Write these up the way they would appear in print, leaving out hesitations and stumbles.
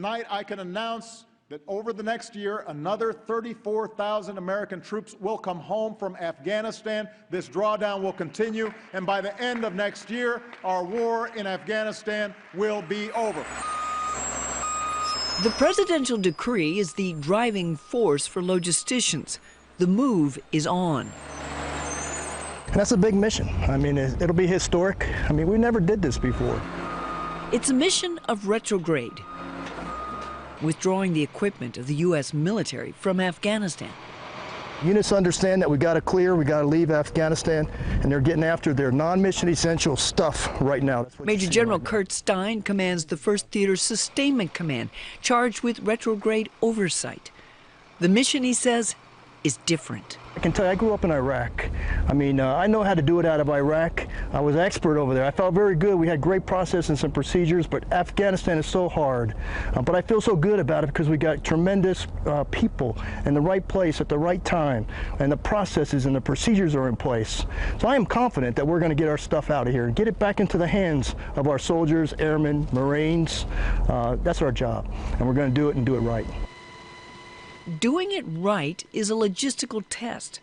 Tonight, I can announce that over the next year, another 34,000 American troops will come home from Afghanistan. This drawdown will continue, and by the end of next year, our war in Afghanistan will be over. The presidential decree is the driving force for logisticians. The move is on. And that's a big mission. I mean, it'll be historic. I mean, we never did this before. It's a mission of retrograde, withdrawing the equipment of the U.S. military from Afghanistan. Units understand that we got to clear, we got to leave Afghanistan, and they're getting after their non-mission essential stuff right now. Major General Kurt Stein commands the 1st Theater Sustainment Command, charged with retrograde oversight. The mission, he says, is different. I can tell you, I grew up in Iraq. I mean, I know how to do it out of Iraq. I was an expert over there. I felt very good. We had great processes and procedures, but Afghanistan is so hard. But I feel so good about it because we got tremendous people in the right place at the right time, and the processes and the procedures are in place. So I am confident that we're going to get our stuff out of here and get it back into the hands of our soldiers, airmen, Marines. That's our job, and we're going to do it and do it right. Doing it right is a logistical test.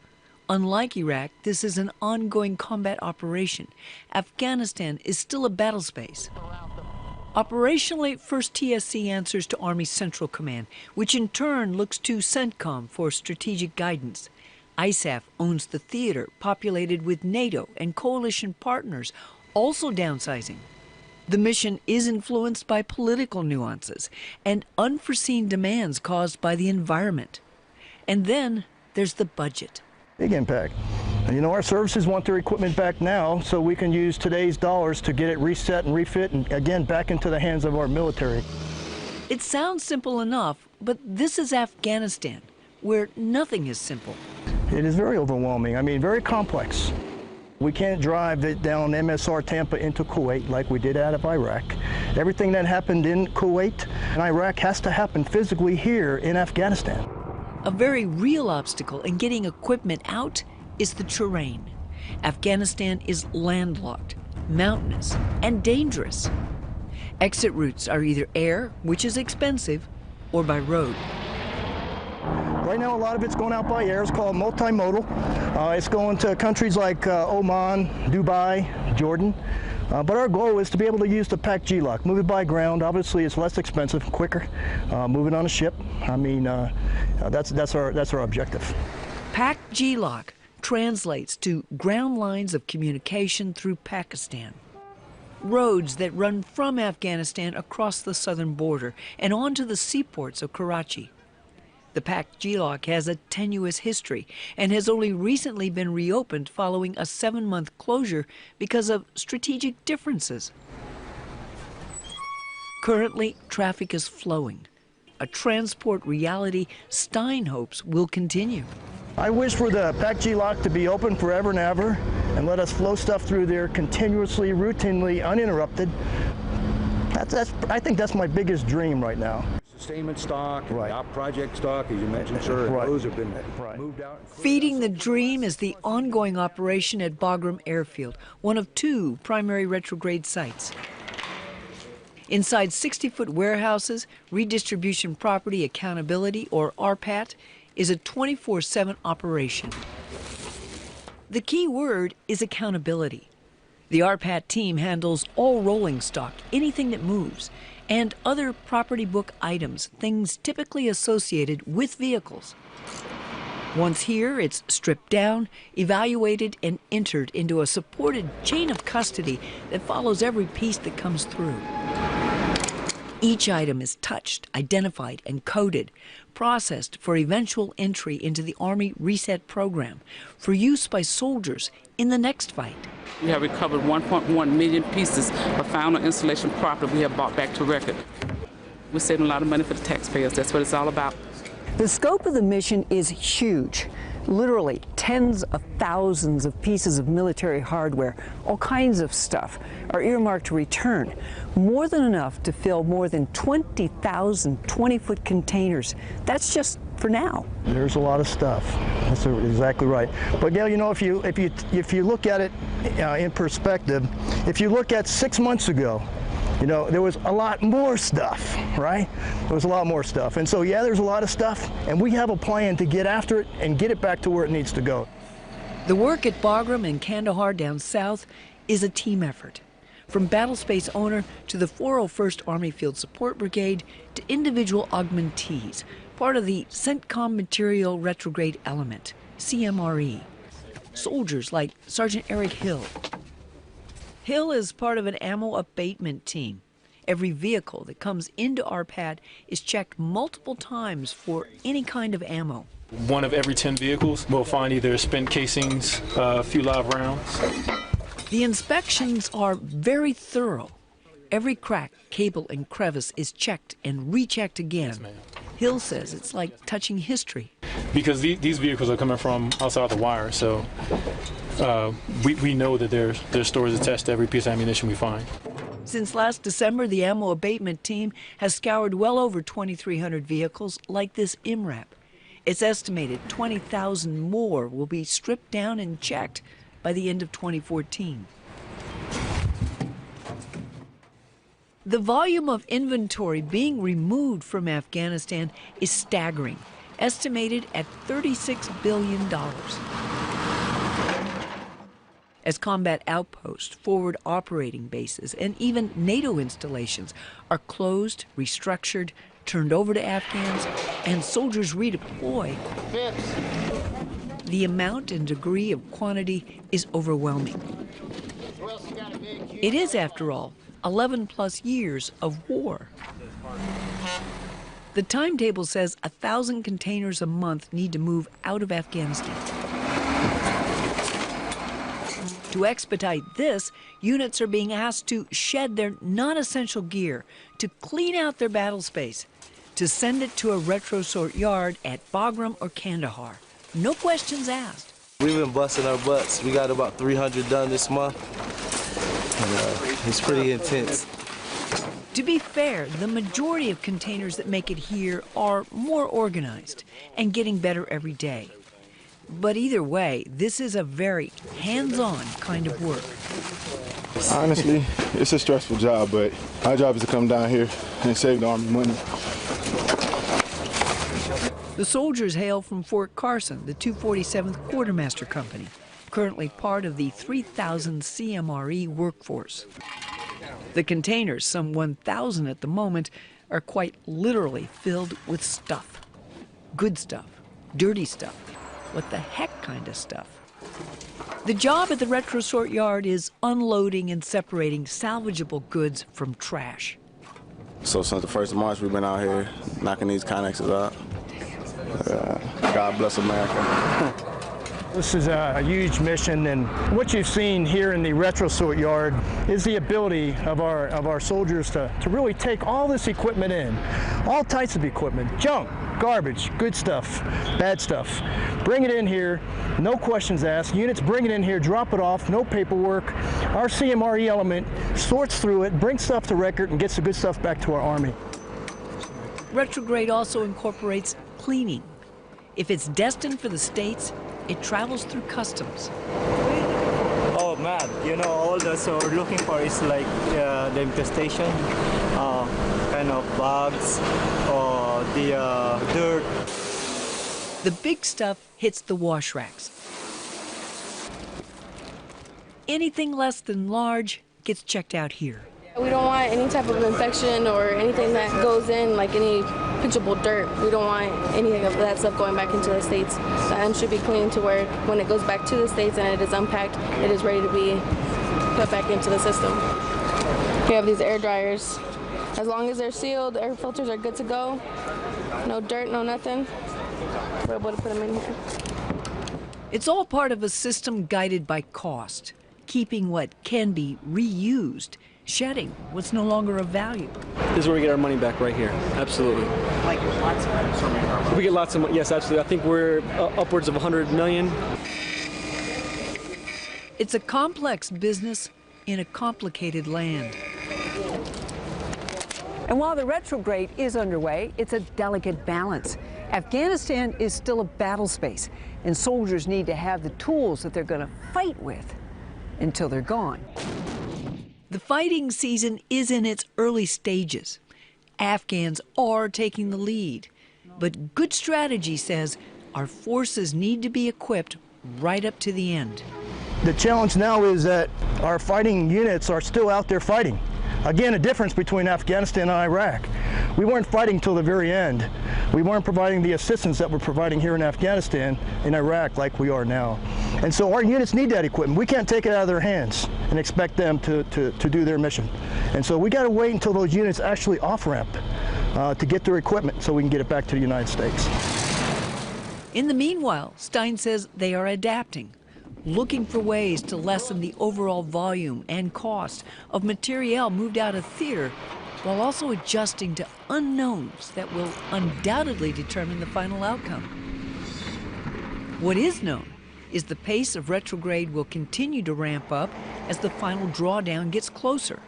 Unlike Iraq, this is an ongoing combat operation. Afghanistan is still a battle space. Operationally, 1st TSC answers to Army Central Command, which in turn looks to CENTCOM for strategic guidance. ISAF owns the theater, populated with NATO and coalition partners, also downsizing. The mission is influenced by political nuances and unforeseen demands caused by the environment. And then there's the budget. Big impact. And you know, our services want their equipment back now, so we can use today's dollars to get it reset and refit and again back into the hands of our military. It sounds simple enough, but this is Afghanistan, where nothing is simple. It is very overwhelming. I mean, very complex. We can't drive it down MSR Tampa into Kuwait like we did out of Iraq. Everything that happened in Kuwait and Iraq has to happen physically here in Afghanistan. A very real obstacle in getting equipment out is the terrain. Afghanistan is landlocked, mountainous, and dangerous. Exit routes are either air, which is expensive, or by road. Right now, a lot of it's going out by air. It's called multimodal. It's going to countries like Oman, Dubai, Jordan. But our goal is to be able to use the PAC G-Lock, move it by ground. Obviously, it's less expensive, quicker. Move it on a ship. I mean, that's our objective. PAC G-Lock translates to ground lines of communication through Pakistan. Roads that run from Afghanistan across the southern border and onto the seaports of Karachi. The PAC G-Lock has a tenuous history and has only recently been reopened following a 7-month closure because of strategic differences. Currently, traffic is flowing, a transport reality Stein hopes will continue. I wish for the PAC G-Lock to be open forever and ever and let us flow stuff through there continuously, routinely, uninterrupted. I think that's my biggest dream right now. Sustainment stock, right. Op project stock, as you mentioned, sir, right. Those have been moved out. Feeding the dream is the ongoing operation at Bagram Airfield, one of 2 primary retrograde sites. Inside 60-foot warehouses, Redistribution Property Accountability, or RPAT, is a 24/7 operation. The key word is accountability. The RPAT team handles all rolling stock, anything that moves, and other property book items, things typically associated with vehicles. Once here, it's stripped down, evaluated, and entered into a supported chain of custody that follows every piece that comes through. Each item is touched, identified, and coded, processed for eventual entry into the Army Reset program for use by soldiers in the next fight. We have recovered 1.1 million pieces of final installation property we have brought back to record. We're saving a lot of money for the taxpayers. That's what it's all about. The scope of the mission is huge. Literally tens of thousands of pieces of military hardware, all kinds of stuff, are earmarked to return. More than enough to fill more than 20,000 20-foot containers. That's just for now. There's a lot of stuff. That's exactly right. But Gail, you know, if you look at it in perspective, if you look at 6 months ago, you know, there was a lot more stuff, right? There was a lot more stuff. And so, yeah, there's a lot of stuff, and we have a plan to get after it and get it back to where it needs to go. The work at Bagram and Kandahar down south is a team effort. From battle space owner to the 401st Army Field Support Brigade to individual augmentees, part of the CENTCOM Material Retrograde Element, CMRE. Soldiers like Sergeant Eric Hill. Hill is part of an ammo abatement team. Every vehicle that comes into our pad is checked multiple times for any kind of ammo. 1 of every 10 vehicles will find either spent casings, a few live rounds. The inspections are very thorough. Every crack, cable, and crevice is checked and rechecked again. Yes, ma'am. Hill says it's like touching history. Because these vehicles are coming from outside the wire, so we know that there's stores attached to every piece of ammunition we find. Since last December, the ammo abatement team has scoured well over 2,300 vehicles like this MRAP. It's estimated 20,000 more will be stripped down and checked by the end of 2014. The volume of inventory being removed from Afghanistan is staggering, estimated at $36 billion. As combat outposts, forward operating bases, and even NATO installations are closed, restructured, turned over to Afghans, and soldiers redeploy, the amount and degree of quantity is overwhelming. It is, after all, 11+ years of war. The timetable says 1,000 containers a month need to move out of Afghanistan. To expedite this, units are being asked to shed their non-essential gear, to clean out their battle space, to send it to a Retrosort Yard at Bagram or Kandahar. No questions asked. We've been busting our butts. We got about 300 done this month, and it's pretty intense. To be fair, the majority of containers that make it here are more organized and getting better every day. But either way, this is a very hands-on kind of work. Honestly, it's a stressful job, but our job is to come down here and save the Army money. The soldiers hail from Fort Carson, the 247th Quartermaster Company, currently part of the 3,000 CMRE workforce. The containers, some 1,000 at the moment, are quite literally filled with stuff. Good stuff, dirty stuff, what the heck kind of stuff. The job at the Retrosort Yard is unloading and separating salvageable goods from trash. So since the 1st of March, we've been out here knocking these connexes out. God bless America. This is a huge mission, and what you've seen here in the Retrosort Yard is the ability of our soldiers to really take all this equipment in, all types of equipment, junk, garbage, good stuff, bad stuff. Bring it in here, no questions asked. Units bring it in here, drop it off, no paperwork. Our CMRE element sorts through it, brings stuff to record, and gets the good stuff back to our Army. Retrograde also incorporates cleaning. If it's destined for the States, it travels through customs. Oh man, you know, all that's what we're looking for is like the infestation, kind of bugs, or the dirt. The big stuff hits the wash racks. Anything less than large gets checked out here. We don't want any type of infection or anything that goes in, like any pitchable dirt. We don't want anything of that stuff going back into the States. The end should be clean to where when it goes back to the States and it is unpacked, it is ready to be put back into the system. We have these air dryers. As long as they're sealed, air filters are good to go. No dirt, no nothing. We're able to put them in here. It's all part of a system guided by cost, keeping what can be reused, shedding what's no longer of value. This is where we get our money back, right here. Absolutely. Like lots of money? We get lots of money, yes, absolutely. I think we're upwards of 100 million. It's a complex business in a complicated land. And while the retrograde is underway, it's a delicate balance. Afghanistan is still a battle space, and soldiers need to have the tools that they're going to fight with until they're gone. The fighting season is in its early stages. Afghans are taking the lead. But good strategy says our forces need to be equipped right up to the end. The challenge now is that our fighting units are still out there fighting. Again, a difference between Afghanistan and Iraq. We weren't fighting till the very end. We weren't providing the assistance that we're providing here in Afghanistan, in Iraq, like we are now. And so our units need that equipment. We can't take it out of their hands and expect them to do their mission. And so we got to wait until those units actually off-ramp to get their equipment so we can get it back to the United States. In the meanwhile, Stein says they are adapting, looking for ways to lessen the overall volume and cost of materiel moved out of theater, while also adjusting to unknowns that will undoubtedly determine the final outcome. What is known is the pace of retrograde will continue to ramp up as the final drawdown gets closer.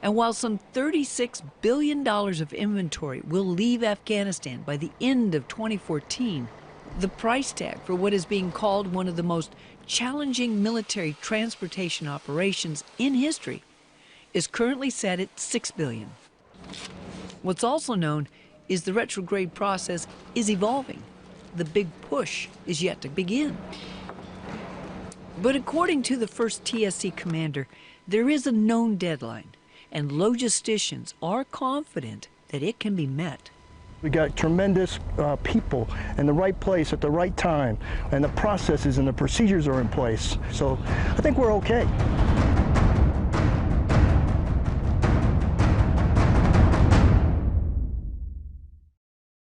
And while some $36 billion of inventory will leave Afghanistan by the end of 2014, the price tag for what is being called one of the most challenging military transportation operations in history is currently set at $6 billion. What's also known is the retrograde process is evolving. The big push is yet to begin. But according to the first TSC commander, there is a known deadline, and logisticians are confident that it can be met. We got tremendous people in the right place at the right time, and the processes and the procedures are in place. So I think we're okay.